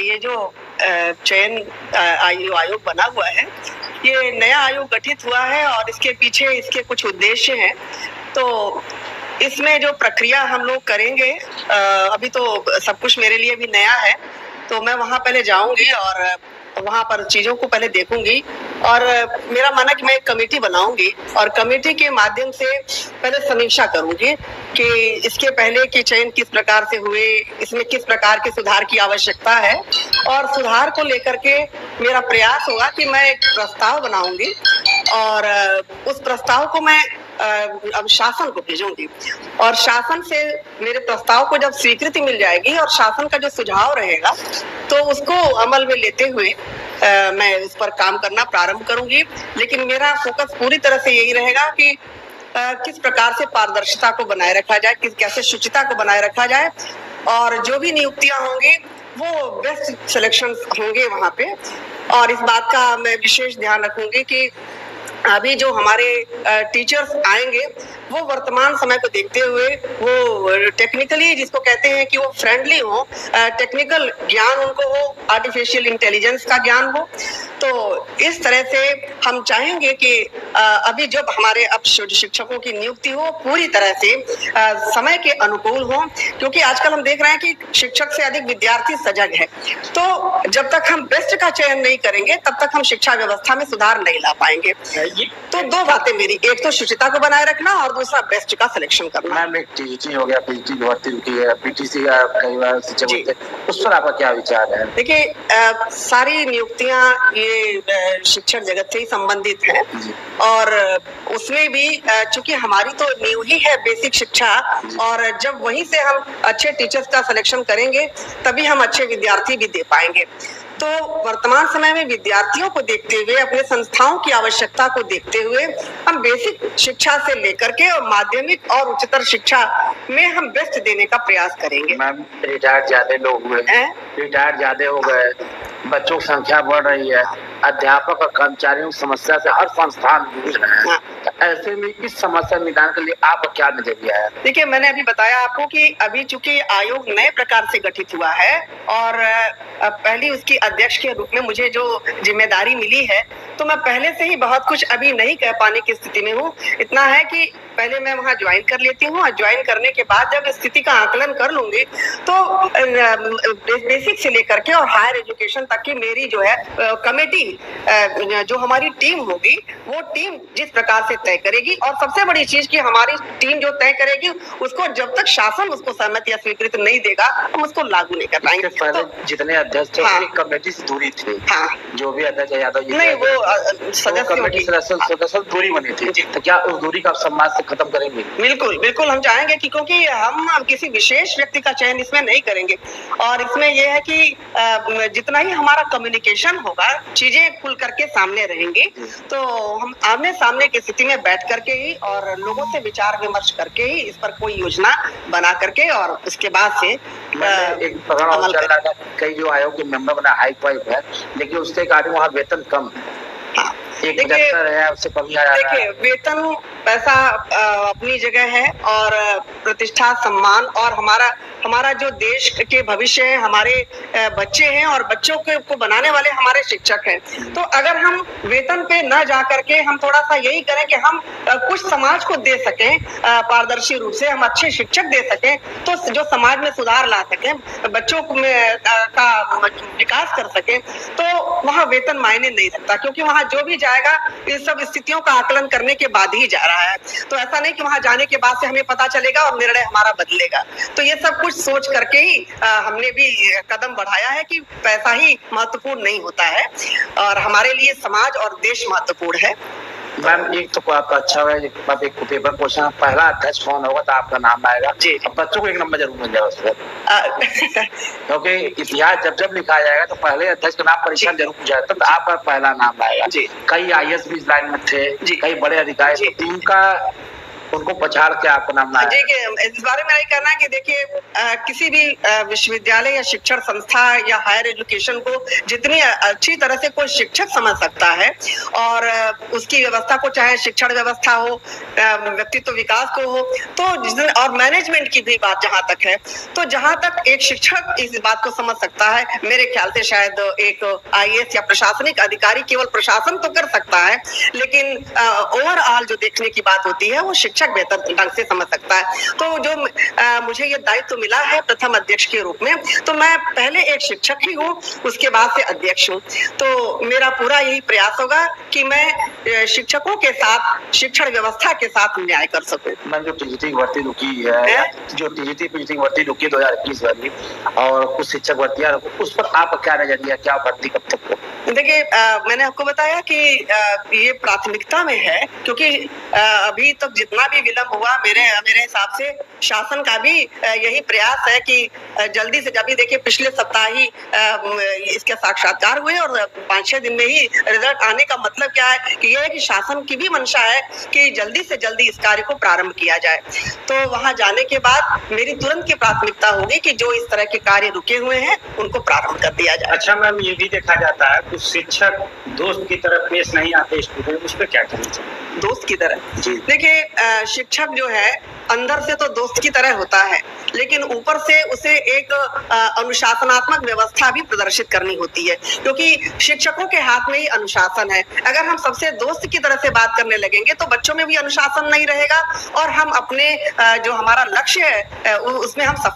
ये जो चयन आयोग बना हुआ है, ये नया आयोग गठित हुआ है और इसके पीछे इसके कुछ उद्देश्य हैं। तो इसमें जो प्रक्रिया हम लोग करेंगे, अभी तो सब कुछ मेरे लिए भी नया है, तो मैं वहाँ पहले जाऊंगी और वहाँ पर चीज़ों को पहले देखूंगी और मेरा मन है कि मैं एक कमेटी बनाऊंगी और कमेटी के माध्यम से पहले समीक्षा करूंगी कि इसके पहले के चयन किस प्रकार से हुए, इसमें किस प्रकार के सुधार की आवश्यकता है, और सुधार को लेकर के मेरा प्रयास होगा कि मैं एक प्रस्ताव बनाऊंगी और उस प्रस्ताव को मैं अब शासन को भेजूंगी और शासन से मेरे प्रस्ताव को जब स्वीकृति मिल जाएगी और शासन का जो सुझाव रहेगा तो उसको अमल में लेते हुए मैं इस पर काम करना प्रारंभ करूंगी। लेकिन मेरा फोकस पूरी तरह से यही रहेगा कि किस प्रकार से पारदर्शिता को बनाए रखा जाए, कैसे शुचिता को बनाए रखा जाए और जो भी नियुक्तियां होंगी वो बेस्ट सिलेक्शन होंगे वहाँ पे। और इस बात का मैं विशेष ध्यान रखूंगी कि अभी जो हमारे टीचर्स आएंगे वो वर्तमान समय को देखते हुए वो टेक्निकली, जिसको कहते हैं कि वो फ्रेंडली हो, टेक्निकल ज्ञान उनको हो, आर्टिफिशियल इंटेलिजेंस का ज्ञान हो। तो इस तरह से हम चाहेंगे कि अभी जब हमारे अब शिक्षकों की नियुक्ति हो पूरी तरह से समय के अनुकूल हो, क्योंकि आजकल हम देख रहे हैं कि शिक्षक से अधिक विद्यार्थी सजग है। तो जब तक हम बेस्ट का चयन नहीं करेंगे तब तक हम शिक्षा व्यवस्था में सुधार नहीं ला पाएंगे। तो दो बातें मेरी, एक तो शुचिता को बनाए रखना और दूसरा बेस्ट का सिलेक्शन करना। मैम, एक टीचिंग हो गया, पीटी की भर्ती की है, पीटीसी का कई बार शिक्षक होते हैं, उस पर आपका क्या विचार है? देखिए, सारी नियुक्तियां ये शिक्षण जगत से ही संबंधित है और उसमें भी चूंकि हमारी तो नींव ही है बेसिक शिक्षा, और जब वहीं से हम अच्छे टीचर्स का सिलेक्शन करेंगे तभी हम अच्छे विद्यार्थी भी दे पाएंगे। तो वर्तमान समय में विद्यार्थियों को देखते हुए, अपने संस्थाओं की आवश्यकता को देखते हुए हम बेसिक शिक्षा से लेकर के और माध्यमिक और उच्चतर शिक्षा में हम बेस्ट देने का प्रयास करेंगे। मैम, रिटायर्ड ज्यादा लोग हुए, रिटायर्ड ज्यादा हो गए, बच्चों की संख्या बढ़ रही है, अध्यापक और कर्मचारियों की समस्या से हर संस्थान जूझ रहे हैं। तो ऐसे में इस समस्या निदान के लिए आपका क्या नजरिया है? देखिए, मैंने अभी बताया आपको कि अभी चूंकि आयोग नए प्रकार से गठित हुआ है और पहली उसकी अध्यक्ष के रूप में मुझे जो जिम्मेदारी मिली है, तो मैं पहले से ही बहुत कुछ अभी नहीं कह पाने की स्थिति में हूँ। इतना है कि पहले मैं वहाँ ज्वाइन कर लेती हूँ और ज्वाइन करने के बाद जब स्थिति का आकलन कर लूंगी तो बेसिक से लेकर के और हायर एजुकेशन तक की मेरी जो है कमेटी, जो हमारी टीम होगी, वो टीम जिस प्रकार से तय करेगी, और सबसे बड़ी चीज कि हमारी टीम जो तय करेगी उसको जब तक शासन उसको सहमति या स्वीकृति नहीं देगा हम उसको लागू नहीं कर पाएंगे। पहले जितने अध्यक्ष थे कमेटी से दूरी थी, जो भी अध्यक्ष यादव जी नहीं, वो सदस्य दूरी बनी थी, तो क्या उस दूरी का समाज से खत्म करेंगे? बिल्कुल बिल्कुल हम चाहेंगे कि, क्योंकि हम किसी विशेष व्यक्ति का चयन इसमें नहीं करेंगे और इसमें यह है कि जितना ही हमारा कम्युनिकेशन होगा, चीजें खुल करके सामने रहेंगी, तो हम आमने सामने की स्थिति में बैठ करके ही और लोगों से विचार विमर्श करके ही इस पर कोई योजना बना करके और उसके बाद से एक प्रकरण चल रहा था, कई जो आयोग के मेंबर बना हाई फाइव है, लेकिन उसके कारण वहाँ वेतन कम है। देखिए, वेतन पैसा अपनी जगह है और प्रतिष्ठा, सम्मान और हमारा जो देश के भविष्य है, हमारे बच्चे हैं और बच्चों को बनाने वाले हमारे शिक्षक हैं। तो अगर हम वेतन पे न जा करके हम थोड़ा सा यही करें कि हम कुछ समाज को दे सकें, पारदर्शी रूप से हम अच्छे शिक्षक दे सकें, तो जो समाज में सुधार ला सकें, बच्चों का विकास कर सकें, तो वहाँ वेतन मायने नहीं रखता, क्योंकि वहाँ जो भी जाएगा इन सब स्थितियों का आकलन करने के बाद ही जा रहा है। तो ऐसा नहीं कि वहां जाने के बाद से हमें पता चलेगा और निर्णय हमारा बदलेगा। तो ये सब कुछ सोच करके ही हमने भी कदम बढ़ाया है कि पैसा ही महत्वपूर्ण नहीं होता है और हमारे लिए समाज और देश महत्वपूर्ण है। मैम, एक तो आपका अच्छा है, एक पेपर क्वेश्चन, पहला अध्यक्ष कौन होगा तो आपका नाम आएगा जी। अब बच्चों को एक नंबर जरूर मिल जाएगा उसमें, क्योंकि इतिहास जब लिखा जाएगा तो पहले अध्यक्ष का नाम परीक्षा जरूर पूछा जाता है, तो आपका पहला नाम आएगा जी। कई IAS भी इस लाइन में थे, कई बड़े अधिकारी, उनका उनको पछाड़ के आपका नाम ना देखिए, इस बारे में यही कहना है कि देखिए किसी भी विश्वविद्यालय या शिक्षण संस्था या हायर एजुकेशन को जितनी अच्छी तरह से कोई शिक्षक समझ सकता है और उसकी व्यवस्था को, चाहे शिक्षण व्यवस्था हो, व्यक्तित्व विकास को हो, तो और मैनेजमेंट की भी बात जहां तक है, तो जहां तक एक शिक्षक इस बात को समझ सकता है, मेरे ख्याल से शायद एक आईएएस या प्रशासनिक अधिकारी केवल प्रशासन तो कर सकता है, लेकिन ओवरऑल जो देखने की बात होती है वो शिक्षक बेहतर ढंग से समझ सकता है। तो जो मुझे ये दायित्व मिला है प्रथम अध्यक्ष के रूप में, तो मैं पहले एक शिक्षक ही हूँ, उसके बाद से अध्यक्ष हूँ। तो मेरा पूरा यही प्रयास होगा कि मैं शिक्षकों के साथ, शिक्षण व्यवस्था के साथ न्याय कर सकूं। मैम, जो टीजीटी की भर्ती रुकी है, जो टीजीटी पीजीटी की भर्ती रुकी 2021 वाली और कुछ शिक्षक भर्तियां, उस पर आपका क्या नजरिया, क्या भर्ती कब तक हो? देखिए, मैंने आपको बताया कि ये प्राथमिकता में है, क्योंकि अभी तक जितना भी विलंब हुआ, मेरे हिसाब से शासन का भी यही प्रयास है कि जल्दी से, जब भी देखिए पिछले सप्ताह ही इसके साक्षात्कार हुए और 5-6 दिन में ही रिजल्ट आने का मतलब क्या है कि यह है कि शासन की भी मंशा है कि जल्दी से जल्दी इस कार्य को प्रारंभ किया जाए। तो वहां जाने के बाद मेरी तुरंत की प्राथमिकता होगी कि जो इस तरह के कार्य रुके हुए हैं उनको प्रारंभ कर दिया जाए। अच्छा मैम, ये भी देखा जाता है कुछ शिक्षक दोस्त की तरह पेश नहीं आते स्टूडेंट, उस पर क्या कहना चाहिए? दोस्त की तरह? जी देखिए, शिक्षक जो है अंदर से तो दोस्त की तरह होता है, लेकिन ऊपर से उसे एक अनुशासनात्मक व्यवस्था भी प्रदर्शित करनी होती है, क्योंकि शिक्षकों के हाथ में ही अनुशासन है। अगर हम सबसे दोस्त की तरह से बात करने लगेंगे तो बच्चों में भी अनुशासन नहीं रहेगा और हम अपने जो हमारा लक्ष्य है उसमें हम सफल